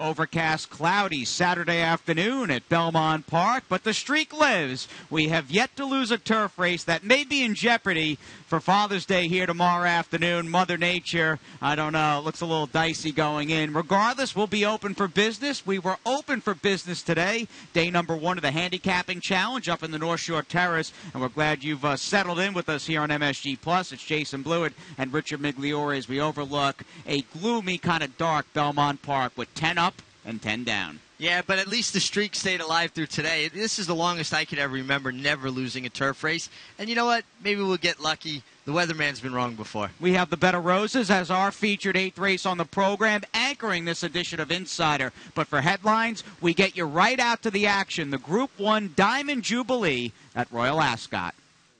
Overcast, cloudy Saturday afternoon at Belmont Park, but the streak lives. We have yet to lose a turf race that may be in jeopardy for Father's Day here tomorrow afternoon. Mother Nature, I don't know, looks a little dicey going in. Regardless, we'll be open for business. We were open for business today, day number 1 of the handicapping challenge up in the North Shore Terrace, and we're glad you've settled in with us here on MSG Plus. It's Jason Blewitt and Richard Migliore as we overlook a gloomy, kind of dark Belmont Park with 10 up and 10 down. Yeah, but at least the streak stayed alive through today. This is the longest I could ever remember never losing a turf race. And you know what? Maybe we'll get lucky. The weatherman's been wrong before. We have the Bed of Roses as our featured 8th race on the program, anchoring this edition of Insider. But for headlines, we get you right out to the action. The Group 1 Diamond Jubilee at Royal Ascot.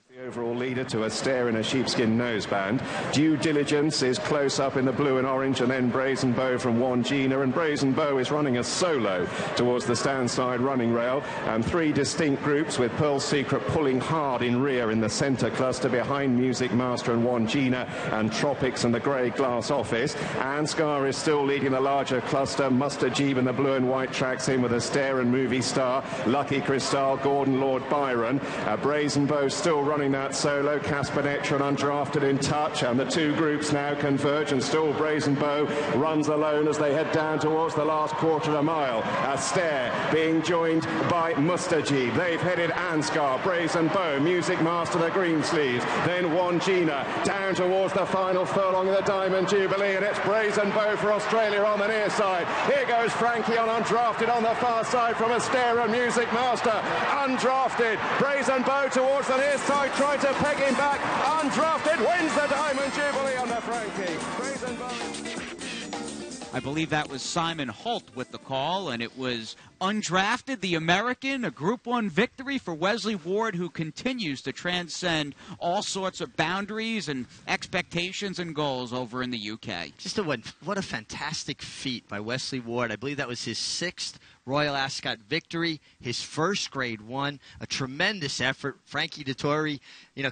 The overall leader to a stare in a sheepskin noseband. Due Diligence is close up in the blue and orange, and then Brazen Bow from Wangina, and Brazen Bow is running a solo towards the stand-side running rail, and 3 distinct groups with Pearl Secret pulling hard in rear in the centre cluster behind Music Master and Wangina and Tropics and the Grey Glass Office. Ansgar is still leading the larger cluster. Mustard Jeep and the blue and white tracks in with a stare and Movie Star, Lucky Crystal, Gordon Lord Byron. Brazen Bow still running that solo. Casper Netra and Undrafted in touch, and the 2 groups now converge, and still Brazen Bow runs alone as they head down towards the last quarter of a mile. Stare being joined by Mustajeeb. They've headed Ansgar, Brazen Bow, Music Master, the Greensleeves, then Wangina down towards the final furlong of the Diamond Jubilee, and it's Brazen Bow for Australia on the near side. Here goes Frankie on Undrafted on the far side from Stare and Music Master. Undrafted, Brazen Bow towards the near side, trying to peg him back. Undrafted wins the Diamond Jubilee under Frankie. I believe that was Simon Holt with the call, and it was Undrafted, the American, a Group 1 victory for Wesley Ward, who continues to transcend all sorts of boundaries and expectations and goals over in the UK. Just what a fantastic feat by Wesley Ward. I believe that was his 6th Royal Ascot victory, his first Grade 1, a tremendous effort. Frankie Dettori,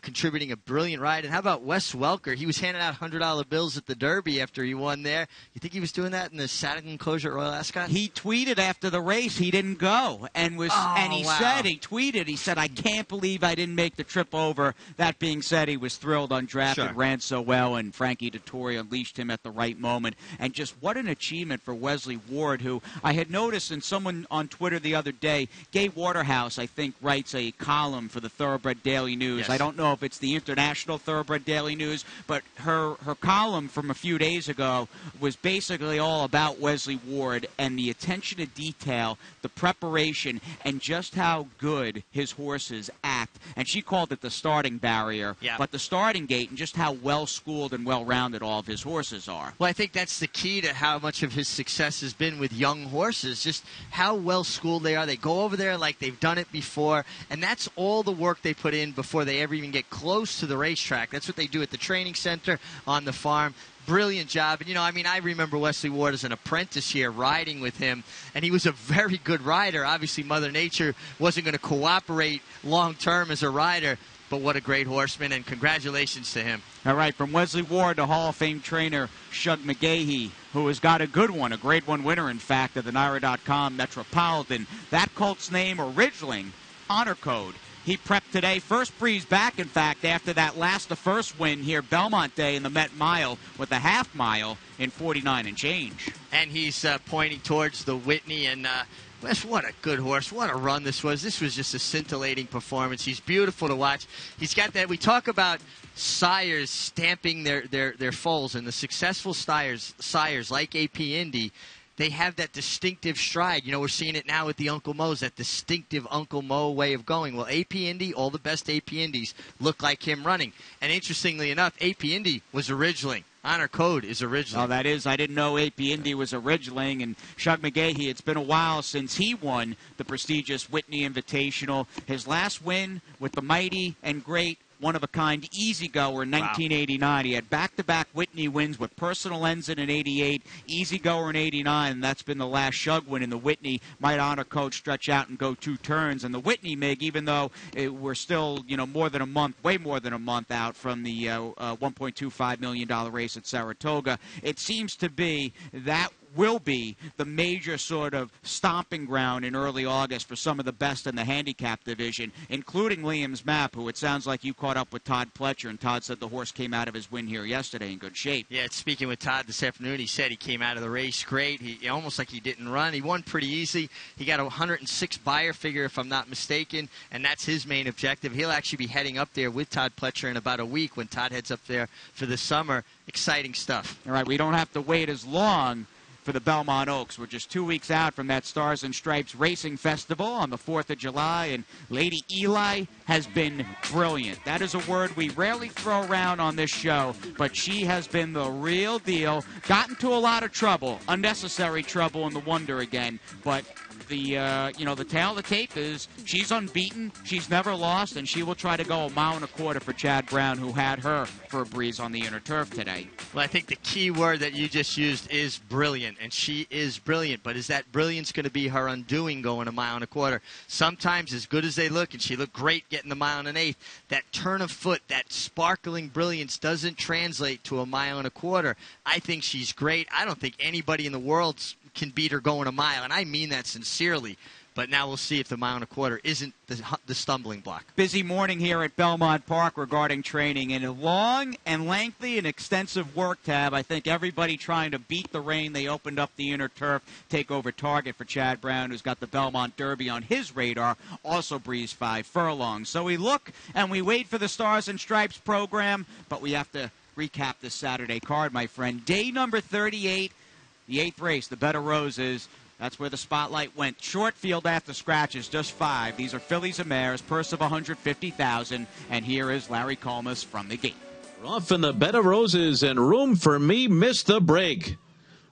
contributing a brilliant ride. And how about Wes Welker? He was handing out $100 bills at the Derby after he won there. You think he was doing that in the saddle enclosure at Royal Ascot? He tweeted after the race he didn't go, and he said, I can't believe I didn't make the trip over. That being said, he was thrilled. Undrafted, sure, ran so well, and Frankie Dettori unleashed him at the right moment. And just what an achievement for Wesley Ward, who I had noticed in someone on Twitter the other day, Gay Waterhouse, I think, writes a column for the Thoroughbred Daily News. Yes. I don't know if it's the International Thoroughbred Daily News, but her column from a few days ago was basically all about Wesley Ward and the attention to detail, the preparation, and just how good his horses act. And she called it the starting barrier, yeah, but the starting gate, and just how well-schooled and well-rounded all of his horses are. Well, I think that's the key to how much of his success has been with young horses, just how well-schooled they are. They go over there like they've done it before, and that's all the work they put in before they ever even get close to the racetrack. That's what they do at the training center, on the farm. Brilliant job. And, I remember Wesley Ward as an apprentice here, riding with him, and he was a very good rider. Obviously, Mother Nature wasn't going to cooperate long-term as a rider, but what a great horseman, and congratulations to him. All right, from Wesley Ward to Hall of Fame trainer Shug McGahee, who has got a good one, a Grade 1 winner, in fact, at the NYRA.com Metropolitan. That colt's name, Originally, Honor Code. He prepped today. First breeze back, in fact, after that the first win here, Belmont Day in the Met Mile with a half mile in 49 and change. And he's pointing towards the Whitney, and what a good horse. What a run this was. This was just a scintillating performance. He's beautiful to watch. He's got that. We talk about sires stamping their foals, and the successful sires like AP Indy, they have that distinctive stride. We're seeing it now with the Uncle Mo's, that distinctive Uncle Mo way of going. Well, AP Indy, all the best AP Indies look like him running. And interestingly enough, AP Indy was Originally. Honor Code is Originally. Oh, that is. I didn't know AP Indy was Originally. And Shug McGahee, it's been a while since he won the prestigious Whitney Invitational. His last win with the mighty and great one-of-a-kind Easy Goer in 1989. He had back-to-back Whitney wins with Personal Ensign in 88, Easy Goer in 89, and that's been the last Shug win in the Whitney. Might Honor Code stretch out and go 2 turns. And the Whitney, Mig, even though we're still, more than a month, way more than a month out from the $1.25 million race at Saratoga, it seems to be that will be the major sort of stomping ground in early August for some of the best in the handicap division, including Liam's Map, who it sounds like you caught up with Todd Pletcher, and Todd said the horse came out of his win here yesterday in good shape. Yeah, speaking with Todd this afternoon, he said he came out of the race great. He almost like he didn't run. He won pretty easy. He got a 106 buyer figure, if I'm not mistaken, and that's his main objective. He'll actually be heading up there with Todd Pletcher in about a week when Todd heads up there for the summer. Exciting stuff. All right, we don't have to wait as long for the Belmont Oaks. We're just 2 weeks out from that Stars and Stripes Racing Festival on the 4th of July, and Lady Eli has been brilliant. That is a word we rarely throw around on this show, but she has been the real deal. Got into a lot of trouble, unnecessary trouble in the Wonder again, but the tail of the tape is she's unbeaten, she's never lost, and she will try to go 1.25 miles for Chad Brown, who had her for a breeze on the inner turf today. Well, I think the key word that you just used is brilliant, and she is brilliant, but is that brilliance going to be her undoing going 1.25 miles? Sometimes, as good as they look, and she looked great getting the 1 1/8, that turn of foot, that sparkling brilliance doesn't translate to 1.25 miles. I think she's great. I don't think anybody in the world can beat her going 1 mile, and I mean that sincerely. But now we'll see if the 1.25 miles isn't the stumbling block. Busy morning here at Belmont Park regarding training, and a long and lengthy and extensive work tab. I think everybody trying to beat the rain. They opened up the inner turf, take over target for Chad Brown, who's got the Belmont Derby on his radar, also breezed 5 furlongs. So we look and we wait for the Stars and Stripes program, but we have to recap this Saturday card, my friend. Day number 38. The 8th race, the Bed of Roses. That's where the spotlight went. Short field after scratches, just 5. These are fillies and mares, purse of $150,000. And here is Larry Colmus from the gate. Off in the Bed of Roses, and Room for Me missed the break.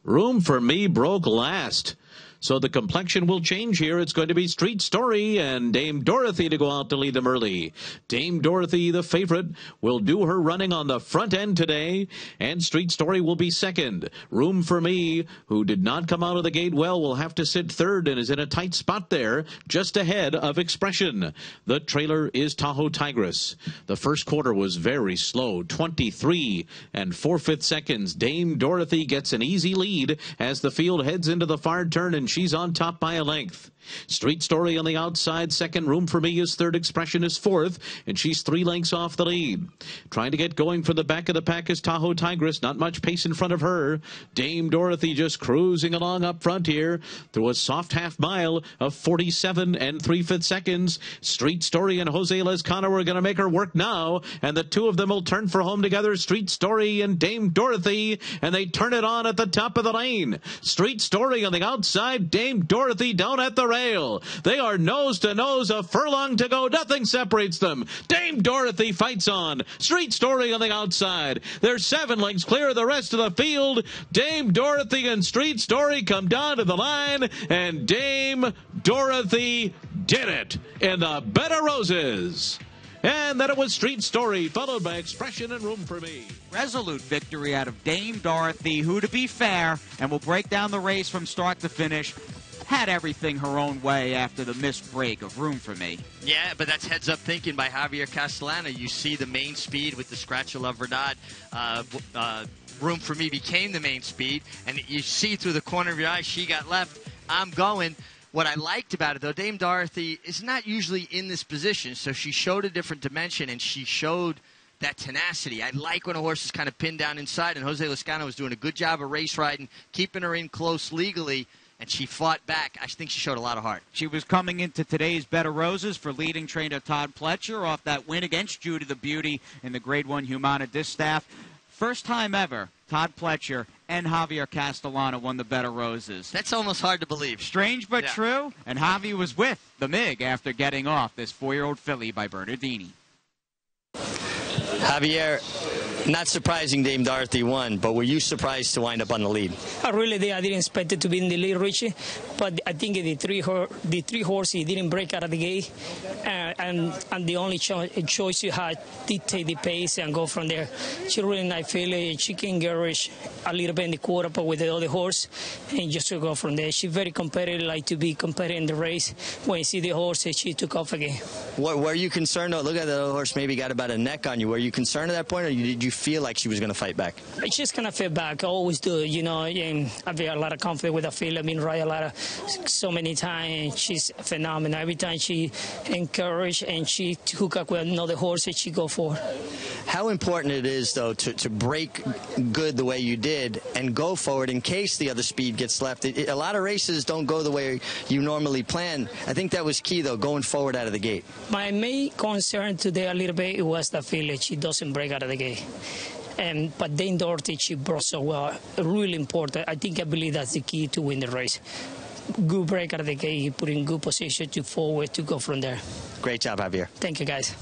Room for Me broke last. So the complexion will change here. It's going to be Street Story and Dame Dorothy to go out to lead them early. Dame Dorothy, the favorite, will do her running on the front end today, and Street Story will be second. Room for Me, who did not come out of the gate well, will have to sit third and is in a tight spot there, just ahead of Expression. The trailer is Tahoe Tigress. The first quarter was very slow, 23 and 4/5 seconds. Dame Dorothy gets an easy lead as the field heads into the far turn, and she's on top by a length. Street Story on the outside second. Room for Me is third. Expression is fourth, and she's 3 lengths off the lead. Trying to get going for the back of the pack is Tahoe Tigress. Not much pace in front of her. Dame Dorothy just cruising along up front here through a soft half mile of 47 and 3/5 seconds. Street Story and Jose Lezcano are going to make her work now, and the two of them will turn for home together. Street Story and Dame Dorothy, and they turn it on at the top of the lane. Street Story on the outside. Dame Dorothy down at the rail. They are nose to nose, a furlong to go. Nothing separates them. Dame Dorothy fights on. Street Story on the outside. They're 7 lengths clear of the rest of the field. Dame Dorothy and Street Story come down to the line, and Dame Dorothy did it in the Bed of Roses. And then it was Street Story, followed by Expression and Room for Me. Resolute victory out of Dame Dorothy, who, to be fair, and will break down the race from start to finish, had everything her own way after the missed break of Room for Me. Yeah, but that's heads-up thinking by Javier Castellano. You see the main speed with the Scratch of La Verdad. Room for Me became the main speed, and you see through the corner of your eye, she got left. I'm going. What I liked about it, though, Dame Dorothy is not usually in this position, so she showed a different dimension, and she showed that tenacity. I like when a horse is kind of pinned down inside, and Jose Lezcano was doing a good job of race riding, keeping her in close legally, and she fought back. I think she showed a lot of heart. She was coming into today's Bed of Roses for leading trainer Todd Pletcher off that win against Judy the Beauty in the Grade 1 Humana Distaff. First time ever, Todd Pletcher and Javier Castellano won the Bed of Roses. That's almost hard to believe. Strange but true, and Javi was with the MIG after getting off this 4-year-old filly by Bernardini. Javier, not surprising Dame Dorothy won, but were you surprised to wind up on the lead? I really did. I didn't expect it to be in the lead, Richie, but I think the three horses didn't break out of the gate, and the only choice you had, dictate the pace and go from there. She really nice filly. She can garish a little bit in the quarter, but with the other horse, and just to go from there. She's very competitive, like to be competitive in the race. When you see the horse, she took off again. Were you concerned? Look at the horse, maybe got about a neck on you. Were you concerned at that point, or did you feel like she was going to fight back? She's going to fight back. I always do, and I've got a lot of confidence with the field. I've been right so many times. She's phenomenal. Every time she encourage and she hook up with another horse that she go for. How important it is, though, to break good the way you did and go forward in case the other speed gets left. A lot of races don't go the way you normally plan. I think that was key, though, going forward out of the gate. My main concern today a little bit was the field. She doesn't break out of the gate. But Dame Dorothy, she broke so well. Really important. I believe that's the key to win the race. Good break out of the gate, put in good position to forward to go from there. Great job, Javier. Thank you, guys.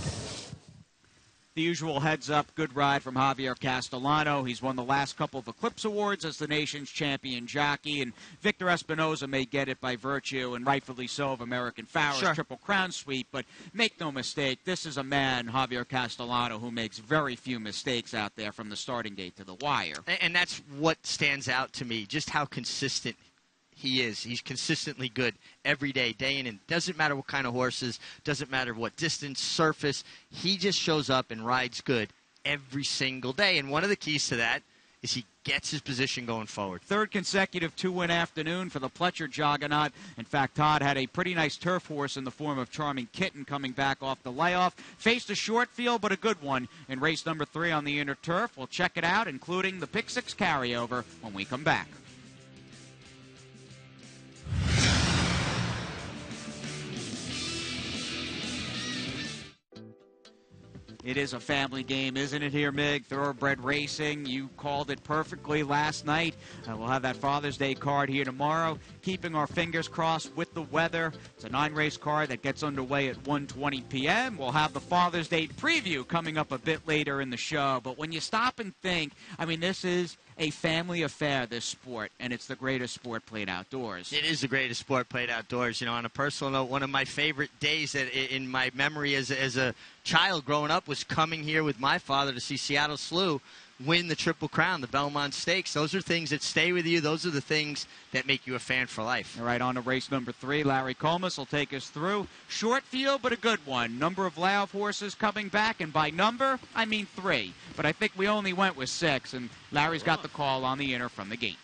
The usual heads-up, good ride from Javier Castellano. He's won the last couple of Eclipse Awards as the nation's champion jockey, and Victor Espinoza may get it by virtue, and rightfully so, of American Farrer's Triple Crown sweep. But make no mistake, this is a man, Javier Castellano, who makes very few mistakes out there from the starting gate to the wire. And that's what stands out to me, just how consistent he is. He's consistently good every day, day in and doesn't matter what kind of horses, doesn't matter what distance, surface. He just shows up and rides good every single day. And one of the keys to that is he gets his position going forward. Third consecutive two-win afternoon for the Pletcher Juggernaut. In fact, Todd had a pretty nice turf horse in the form of Charming Kitten coming back off the layoff. Faced a short field, but a good one in race number 3 on the inner turf. We'll check it out, including the Pick 6 carryover, when we come back. It is a family game, isn't it here, Mig? Thoroughbred racing. You called it perfectly last night. We'll have that Father's Day card here tomorrow. Keeping our fingers crossed with the weather. It's a 9-race card that gets underway at 1:20 p.m. We'll have the Father's Day preview coming up a bit later in the show. But when you stop and think, I mean, this is a family affair, this sport, and it's the greatest sport played outdoors. It is the greatest sport played outdoors. You know, on a personal note, one of my favorite days in my memory as a child growing up was coming here with my father to see Seattle Slew win the Triple Crown, the Belmont Stakes. Those are things that stay with you. Those are the things that make you a fan for life. All right, on to race number 3. Larry Comas will take us through. Short field, but a good one. Number of layoff horses coming back, and by number, I mean 3. But I think we only went with 6, and Larry's got the call on the inner from the gate.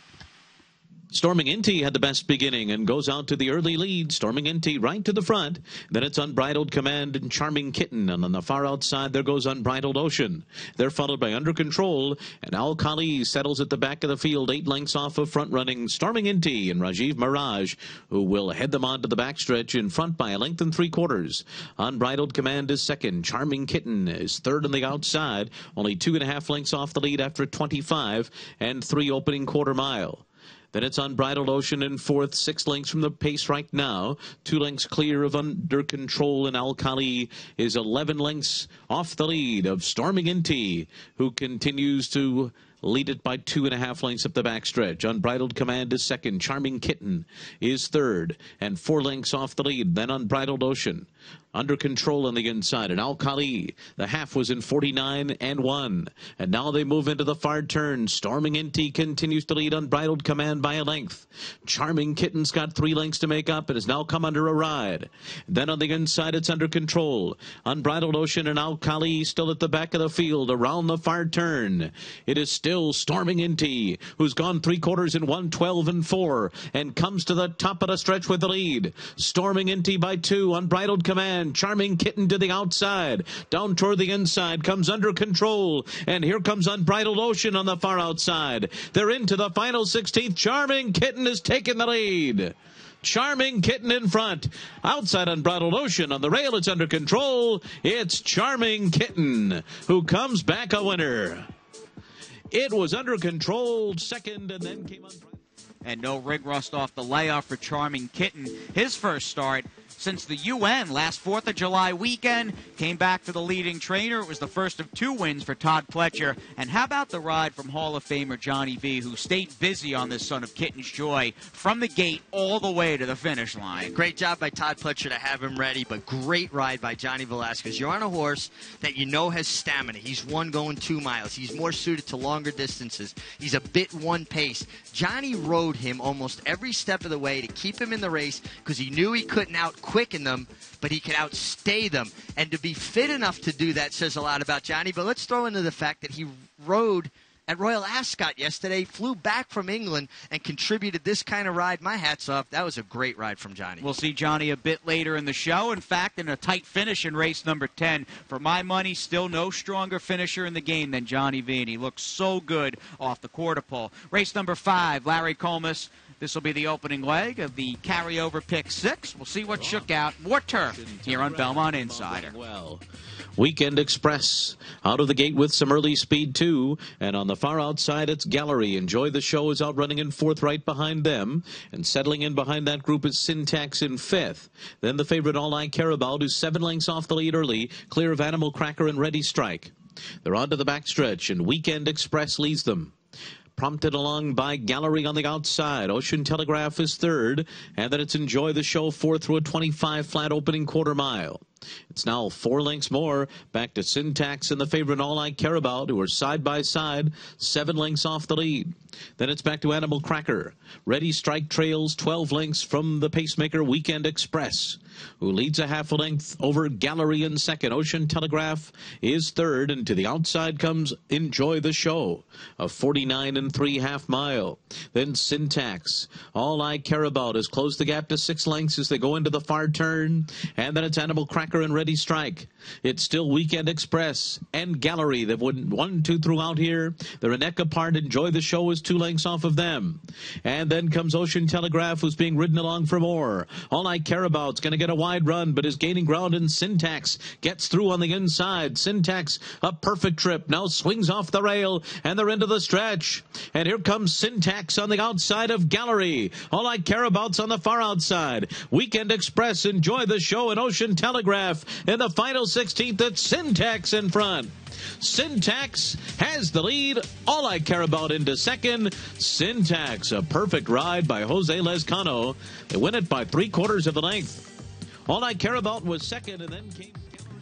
Storming Inti had the best beginning and goes out to the early lead. Storming Inti right to the front. Then it's Unbridled Command and Charming Kitten. And on the far outside, there goes Unbridled Ocean. They're followed by Under Control. And Al Khali settles at the back of the field, 8 lengths off of front-running Storming Inti and Rajiv Mirage, who will head them on to the backstretch in front by a length and 3/4. Unbridled Command is second. Charming Kitten is third on the outside, only 2.5 lengths off the lead after 25 and 3 opening quarter mile. Then it's Unbridled Ocean in fourth, 6 lengths from the pace right now. 2 lengths clear of Under Control, and Al Khali is 11 lengths off the lead of Storming Inti, who continues to lead it by 2.5 lengths up the backstretch. Unbridled Command is second. Charming Kitten is third, and 4 lengths off the lead. Then Unbridled Ocean. Under Control on the inside. And Al Khali, the half was in 49 and 1. And now they move into the far turn. Storming Inti continues to lead Unbridled Command by a length. Charming Kitten's got 3 lengths to make up and has now come under a ride. Then on the inside, it's Under Control. Unbridled Ocean and Al Khali still at the back of the field around the far turn. It is still Storming Inti, who's gone 3/4 in 1:12 and 4 and comes to the top of the stretch with the lead. Storming Inti by 2. Unbridled Command. Charming Kitten to the outside. Down toward the inside comes Under Control. And here comes Unbridled Ocean on the far outside. They're into the final 16th. Charming Kitten is taking the lead. Charming Kitten in front. Outside Unbridled Ocean. On the rail, it's Under Control. It's Charming Kitten who comes back a winner. It was Under Control second, and then came Unbridled. And no rig rust off the layoff for Charming Kitten. His first start since the UN last 4th of July weekend. Came back to the leading trainer. It was the first of 2 wins for Todd Pletcher. And how about the ride from Hall of Famer Johnny V, who stayed busy on this Son of Kitten's Joy from the gate all the way to the finish line. Great job by Todd Pletcher to have him ready, but great ride by Johnny Velasquez. You're on a horse that you know has stamina. He's one going 2 miles. He's more suited to longer distances. He's a bit one pace. Johnny rode him almost every step of the way to keep him in the race because he knew he couldn't out quicken them, but he can outstay them. And to be fit enough to do that says a lot about Johnny. But let's throw into the fact that he rode at Royal Ascot yesterday, flew back from England, and contributed this kind of ride. My hat's off. That was a great ride from Johnny. We'll see Johnny a bit later in the show. In fact, in a tight finish in race number 10. For my money, still no stronger finisher in the game than Johnny V. And he looks so good off the quarter pole. Race number 5, Larry Comas. This will be the opening leg of the carryover pick 6. We'll see what shook out. More turf here on Belmont Insider. Well, Weekend Express out of the gate with some early speed, too. And on the far outside, it's Gallery. Enjoy the Show is out running in 4th right behind them. And settling in behind that group is Syntax in 5th. Then the favorite All I Care About, who's 7 lengths off the lead early, clear of Animal Cracker and Ready Strike. They're on to the backstretch, and Weekend Express leads them. Prompted along by Gallery on the outside. Ocean Telegraph is 3rd, and then it's Enjoy the Show 4th through a 25 flat opening quarter mile. It's now 4 lengths more back to Syntax and the favorite All I Care About, who are side by side, 7 lengths off the lead. Then it's back to Animal Cracker. Ready Strike trails 12 lengths from the pacemaker Weekend Express, who leads a half a length over Gallery in 2nd. Ocean Telegraph is 3rd, and to the outside comes Enjoy the Show, a 49 3/2 mile. Then Syntax, All I Care About, has closed the gap to 6 lengths as they go into the far turn. And then it's Animal Cracker and Ready Strike. It's still Weekend Express and Gallery that wouldn't 1-2 throughout here. They're a neck apart. Enjoy the Show is 2 lengths off of them. And then comes Ocean Telegraph, who's being ridden along for more. All I Care About's going to get a wide run, but is gaining ground, and Syntax gets through on the inside. Syntax, a perfect trip, now swings off the rail, and they're into the stretch. And here comes Syntax on the outside of Gallery. All I Care About's on the far outside. Weekend Express, Enjoy the Show, and Ocean Telegraph in the final 16th. It's Syntax in front. Syntax has the lead. All I Care About into 2nd. Syntax, a perfect ride by Jose Lezcano. They win it by 3/4 of the length. All I Care About was 2nd, and then came...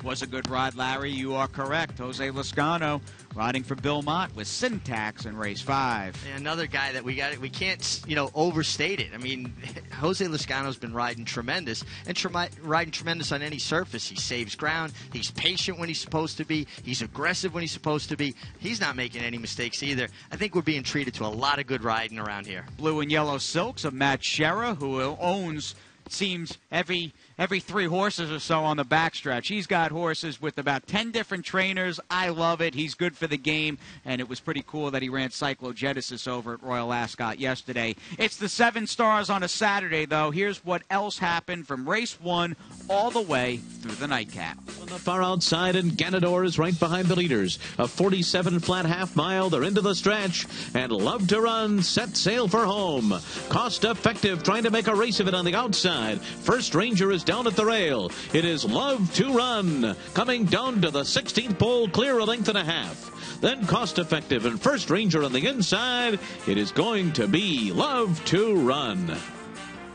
Was a good ride, Larry. You are correct. Jose Lezcano riding for Belmont with Syntax in race 5. And another guy that we can't, overstate it. I mean, Jose Lezcano's been riding tremendous, and riding tremendous on any surface. He saves ground. He's patient when he's supposed to be. He's aggressive when he's supposed to be. He's not making any mistakes either. I think we're being treated to a lot of good riding around here. Blue and Yellow Silks of Matt Scherer, who owns, it seems, every 3 horses or so on the backstretch. He's got horses with about 10 different trainers. I love it. He's good for the game, and it was pretty cool that he ran Cyclogenesis over at Royal Ascot yesterday. It's the 7 stars on a Saturday, though. Here's what else happened from race 1 all the way through the nightcap. On the far outside, and Ganador is right behind the leaders. A 47 flat half mile. They're into the stretch, and Love to Run set sail for home. Cost Effective trying to make a race of it on the outside. First Ranger is down at the rail. It is Love to Run coming down to the 16th pole, clear a length and a half. Then Cost Effective and First Ranger on the inside. It is going to be Love to Run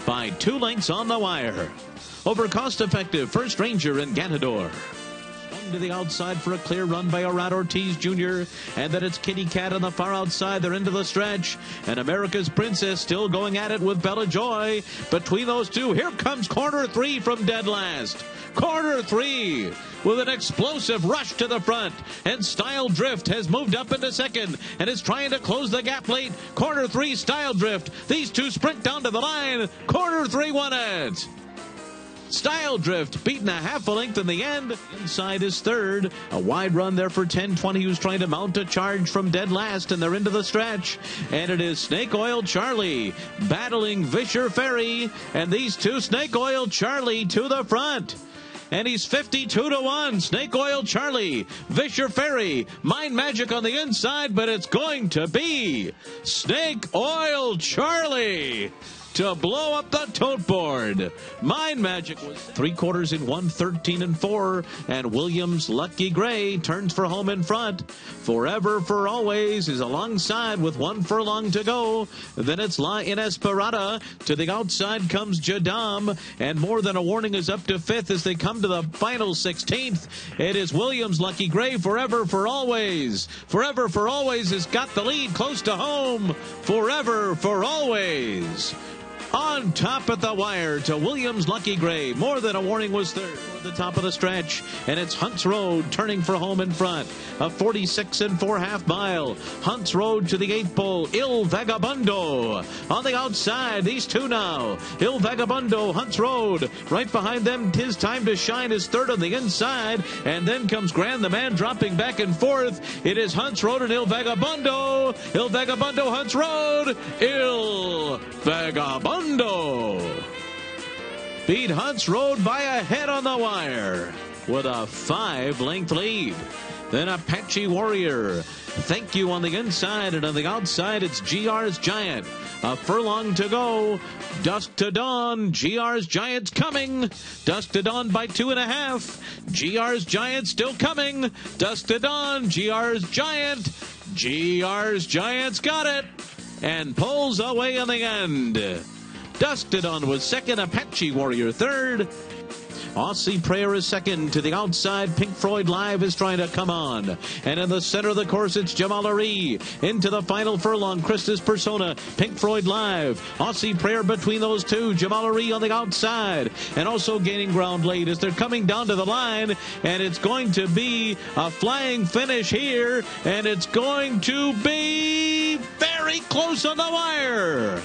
by 2 lengths on the wire. Over Cost Effective, First Ranger and Ganador. To the outside for a clear run by Arad Ortiz Jr. And then it's Kitty Cat on the far outside. They're into the stretch. And America's Princess still going at it with Bella Joy. Between those two, here comes corner 3 from dead last. Corner 3 with an explosive rush to the front. And Style Drift has moved up into 2nd and is trying to close the gap late. Corner 3, Style Drift. These two sprint down to the line. Corner 3 won it. Style Drift beaten a half a length in the end. Inside is 3rd. A wide run there for 10-20, who's trying to mount a charge from dead last, and they're into the stretch. And it is Snake Oil Charlie battling Visher Ferry, and these two, Snake Oil Charlie to the front. And he's 52-1. Snake Oil Charlie, Visher Ferry, Mind Magic on the inside, but it's going to be Snake Oil Charlie to blow up the tote board. Mind Magic was 3/4 in 1, 13-4, and Williams Lucky Gray turns for home in front. Forever for Always is alongside with 1 furlong to go. Then it's La Inesperada. To the outside comes Jadam, and More Than a Warning is up to 5th as they come to the final 16th. It is Williams Lucky Gray, Forever for Always. Forever for Always has got the lead close to home. Forever for Always On top at the wire to Williams Lucky Gray. More Than a Warning was third at the top of the stretch. And it's Hunts Road turning for home in front. A 46 4/2 mile. Hunts Road to the 8th pole. Il Vagabundo. On the outside, these two now. Il Vagabundo, Hunts Road. Right behind them, Tis Time to Shine is third on the inside. And then comes Grand the Man dropping back and forth. It is Hunts Road and Il Vagabundo. Il Vagabundo, Hunts Road. Il Vagabundo beat Hunts Road by a head on the wire with a 5-length lead. Then Apache Warrior. Thank You on the inside, and on the outside it's GR's Giant. A furlong to go. Dusk to Dawn. GR's Giant's coming. Dusk to Dawn by 2.5. GR's Giant still coming. Dusk to Dawn. GR's Giant. GR's Giant's got it and pulls away in the end. Dusk to Dawn was second. Apache Warrior third. Aussie Prayer is second. To the outside, Pink Floyd Live is trying to come on. And in the center of the course, it's Jamal Ari. Into the final furlong, Christus Persona, Pink Floyd Live. Aussie Prayer between those two. Jamal Ari on the outside. And also gaining ground late as they're coming down to the line. And it's going to be a flying finish here. And it's going to be very close on the wire.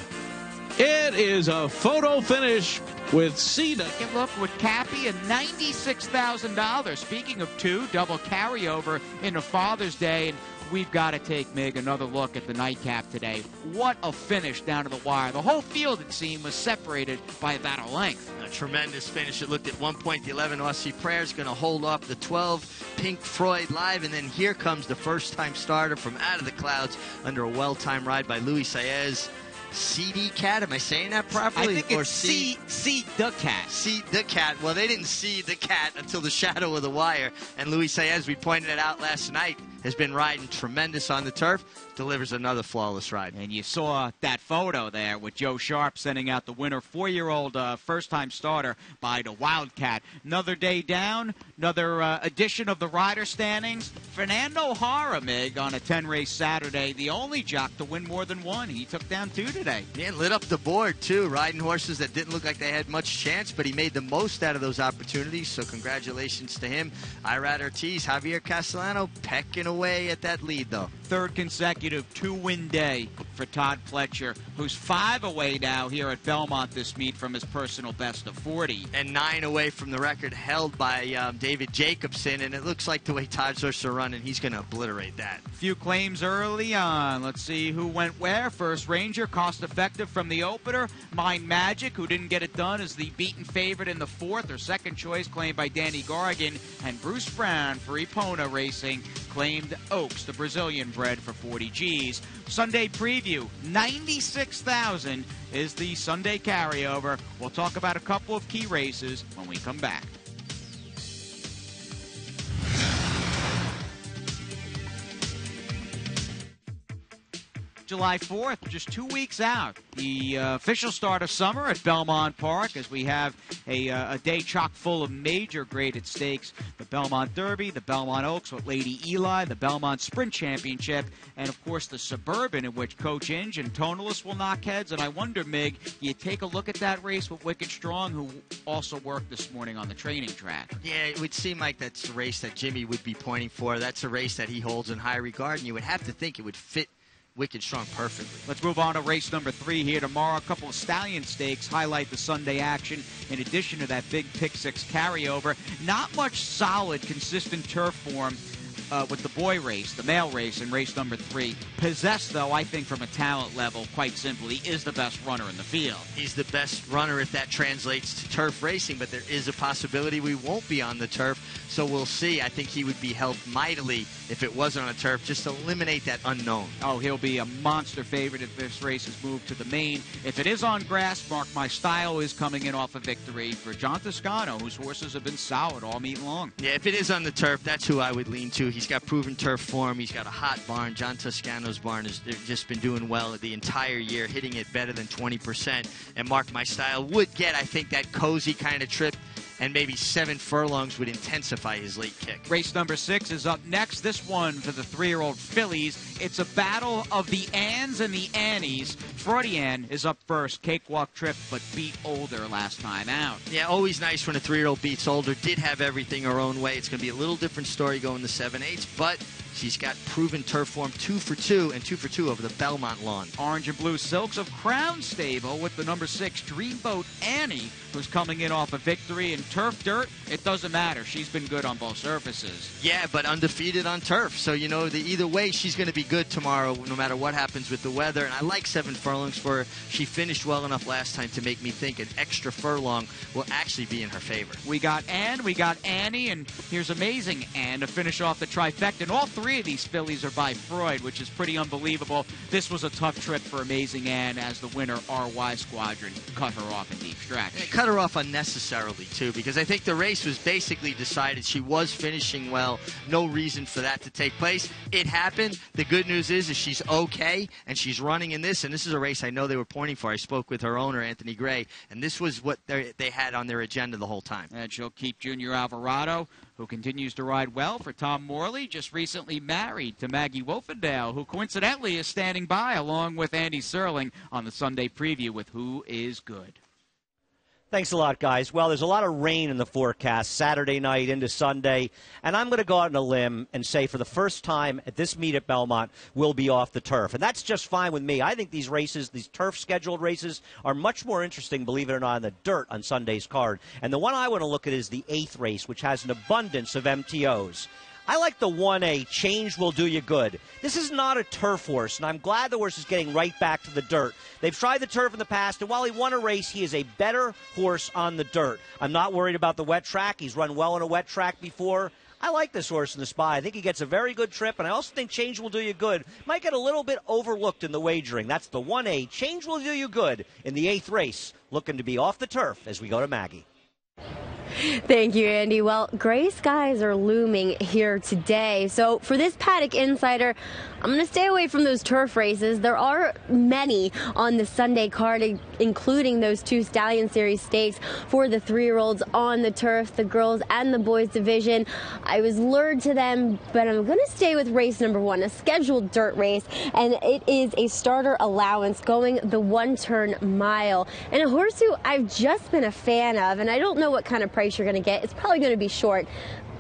It is a photo finish with Cedar. Take a look with Cappy and $96,000. Speaking of two, double carryover into Father's Day. And we've got to take, Mig, another look at the nightcap today. What a finish down to the wire. The whole field, it seemed, was separated by about a length. A tremendous finish. It looked at one point, the 11 Aussie Prayer is going to hold off the 12 Pink Floyd Live. And then here comes the first-time starter from out of the clouds under a well-timed ride by Luis Saez. CD Cat, am I saying that properly? I think it's C the Cat. C the Cat. Well, they didn't see the cat until the shadow of the wire. And Luis Saez, we pointed it out last night, has been riding tremendous on the turf. Delivers another flawless ride. And you saw that photo there with Joe Sharp sending out the winner, 4-year-old first-time starter by the Wildcat. Another day down, another edition of the rider standings. Fernando Hara, Mig, on a 10-race Saturday, the only jock to win more than one. He took down two today. Yeah, lit up the board, too, riding horses that didn't look like they had much chance, but he made the most out of those opportunities, so congratulations to him. Irad Ortiz, Javier Castellano pecking away at that lead, though. Third consecutive two-win day for Todd Pletcher, who's 5 away now here at Belmont this meet from his personal best of 40. And 9 away from the record held by David Jacobson, and it looks like the way Todd's horses are running, he's going to obliterate that. A few claims early on. Let's see who went where. First Ranger, cost-effective from the opener. Mind Magic, who didn't get it done, is the beaten favorite in the fourth, or second choice, claimed by Danny Gargan. And Bruce Brown for Epona Racing claimed Oaks, the Brazilian bred, for 40 G's. Sunday preview, 96,000 is the Sunday carryover. We'll talk about a couple of key races when we come back. July 4th, just 2 weeks out. The official start of summer at Belmont Park, as we have a day chock full of major graded stakes. The Belmont Derby, the Belmont Oaks with Lady Eli, the Belmont Sprint Championship, and of course the Suburban, in which Coach Inge and Tonalist will knock heads. And I wonder, Mig, you take a look at that race with Wicked Strong, who also worked this morning on the training track. Yeah, it would seem like that's a race that Jimmy would be pointing for. That's a race that he holds in high regard, and you would have to think it would fit Wicked Strong perfectly. Let's move on to race number 3 here tomorrow. A couple of stallion stakes highlight the Sunday action in addition to that big pick 6 carryover. Not much solid, consistent turf form with the boy race, the male race in race number 3. Possessed, though, I think from a talent level, quite simply, is the best runner in the field. He's the best runner if that translates to turf racing, but there is a possibility we won't be on the turf, so we'll see. I think he would be helped mightily if it was on a turf, just to eliminate that unknown. Oh, he'll be a monster favorite if this race is moved to the main. If it is on grass, Mark My Style is coming in off a victory for John Toscano, whose horses have been solid all meet long. Yeah, if it is on the turf, that's who I would lean to. He's got proven turf form. He's got a hot barn. John Toscano's barn has just been doing well the entire year, hitting it better than 20%. And Mark My Style would get, I think, that cozy kind of trip, and maybe 7 furlongs would intensify his late kick. Race number 6 is up next. This one for the 3-year-old fillies. It's a battle of the Anns and the Annies. Freudian is up first. Cakewalk trip, but beat older last time out. Yeah, always nice when a 3-year-old beats older. Did have everything her own way. It's going to be a little different story going to 7/8, but she's got proven turf form 2 for 2 and 2 for 2 over the Belmont lawn. Orange and Blue Silks of Crown Stable with the number 6 Dreamboat Annie, who's coming in off a victory in turf dirt. It doesn't matter. She's been good on both surfaces. Yeah, but undefeated on turf. So, you know, either way, she's going to be good tomorrow, no matter what happens with the weather. And I like 7 furlongs for her. She finished well enough last time to make me think an extra furlong will actually be in her favor. We got Ann, we got Annie, and here's Amazing Ann to finish off the trifecta. And all 3 of these fillies are by Freud, which is pretty unbelievable. This was a tough trip for Amazing Ann as the winner, RY Squadron, cut her off in deep stretch. And it cut her off unnecessarily, too, because I think the race was basically decided. She was finishing well. No reason for that to take place. It happened. The good news is she's okay, and she's running in this, and this is a race I know they were pointing for. I spoke with her owner, Anthony Gray, and this was what they had on their agenda the whole time. And she'll keep Junior Alvarado, who continues to ride well for Tom Morley, just recently married to Maggie Wolfendale, who coincidentally is standing by along with Andy Serling on the Sunday preview with Who Is Good. Thanks a lot, guys. Well, there's a lot of rain in the forecast Saturday night into Sunday, and I'm going to go out on a limb and say for the first time at this meet at Belmont, we'll be off the turf. And that's just fine with me. I think these races, these turf-scheduled races, are much more interesting, believe it or not, in the dirt on Sunday's card. And the one I want to look at is the 8th race, which has an abundance of MTOs. I like the 1A, Change Will Do You Good. This is not a turf horse, and I'm glad the horse is getting right back to the dirt. They've tried the turf in the past, and while he won a race, he is a better horse on the dirt. I'm not worried about the wet track. He's run well on a wet track before. I like this horse in the spy. I think he gets a very good trip, and I also think Change Will Do You Good might get a little bit overlooked in the wagering. That's the 1A, Change Will Do You Good in the 8th race, looking to be off the turf as we go to Maggie. Thank you, Andy. Well, gray skies are looming here today. So for this Paddock Insider, I'm going to stay away from those turf races. There are many on the Sunday card, including those 2 Stallion Series stakes for the 3-year-olds on the turf, the girls and the boys division. I was lured to them, but I'm going to stay with race number 1, a scheduled dirt race, and it is a starter allowance going the 1-turn mile. And a horse who I've just been a fan of, and I don't know what kind of price you're going to get. It's probably going to be short.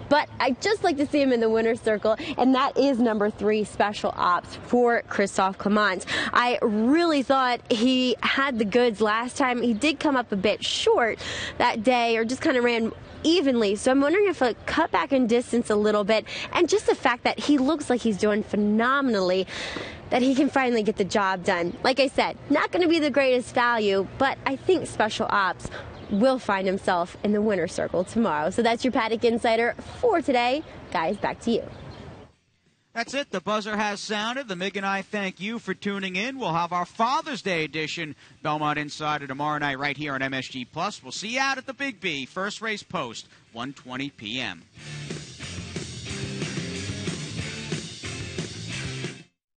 But I just like to see him in the winner's circle, and that is number 3, Special Ops for Christophe Clement. I really thought he had the goods last time. He did come up a bit short that day, or just kind of ran evenly. So I'm wondering if he'll cut back in distance a little bit, and just the fact that he looks like he's doing phenomenally, that he can finally get the job done. Like I said, not going to be the greatest value, but I think Special Ops will find himself in the winner's circle tomorrow. So that's your Paddock Insider for today. Guys, back to you. That's it. The buzzer has sounded. The Mig and I thank you for tuning in. We'll have our Father's Day edition Belmont Insider tomorrow night right here on MSG+. We'll see you out at the Big B. First race post, 1:20 p.m.